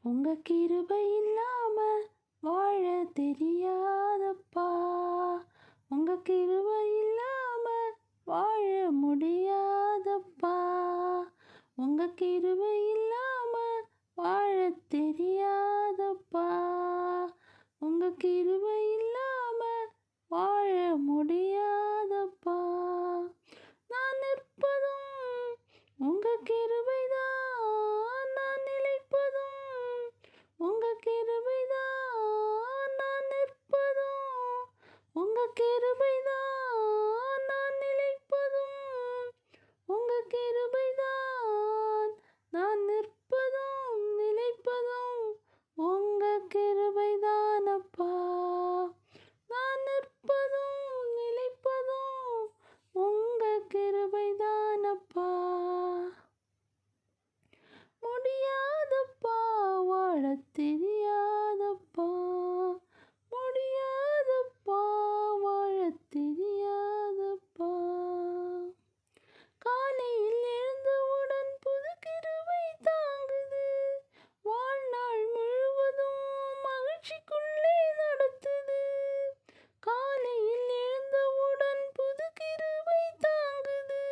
உங்க கிருபை இல்லாம வாழ தெரியாதப்பா. உங்க கிருபை இல்லாம வாழ முடியாதப்பா. உங்க கிருபை இல்லாம வாழ தெரியாதப்பா. உங்க கிருபை இல்லாம வாழ முடியாதப்பா. நான் நிற்பதும் உங்க கிருபைதான், நான் நிலைப்பதும் உங்க கிருபைதான், நான் நிற்பதும் உங்க கிருபைதான், நான் நிலைப்பதும் உங்க கிருபைதான், நான் நிற்பதும் நிலைப்பதும் உங்க கிருபைதான் அப்பா. நான் நிற்பதும் நிலைப்பதும் உங்க கிருபைதான் அப்பா. முடியாதப்பா வாழத் தெரியாதப்பா. முடியாதப்பா வாழத் தெரியாதப்பா. காலையில் எழுந்தவுடன் புது கிருபை தாங்குது, வாழ்நாள் முழுவதும் மகிழ்ச்சிக்குள்ளே நடத்துது. காலையில் எழுந்தவுடன் புது கிருபை தாங்குது,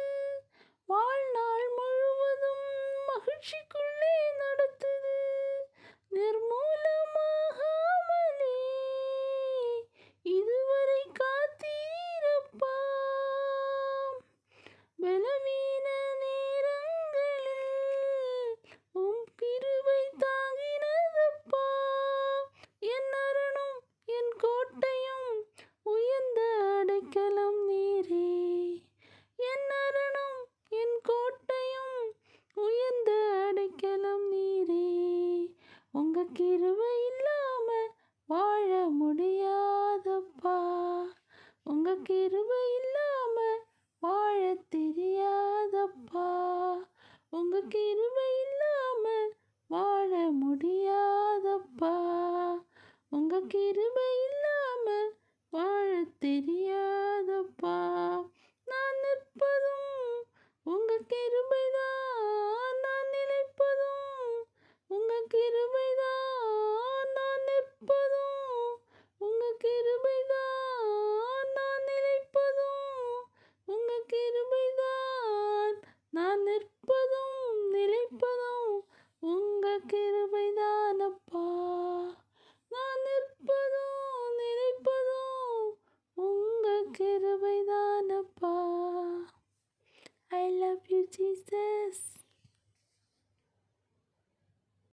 வாழ்நாள் முழுவதும் மகிழ்ச்சிக்குள்ளே நடத்துது. நிர்மூலமாகாமலே இதுவரை காத்தீரப்பா. பலவீன நேரங்களில் உம் கிருபை தாங்கினதப்பா. என் அரணும் என் கோட்டையும் உயர்ந்த அடைக்கலம் நீரே. என் அரணும் என் கோட்டையும் உயர்ந்த அடைக்கலம் நீரே. உங்க கிருபை இல்லாம வாழ முடியாதப்பா. உங்க கிருபை இல்லாம வாழ தெரியாதப்பா. உங்க கிருபை இல்லாம வாழ முடியாதப்பா. உங்க கிருபை இல்லாம வாழ தெரியாதப்பா. நான் நிற்பதும் உங்க கிருபை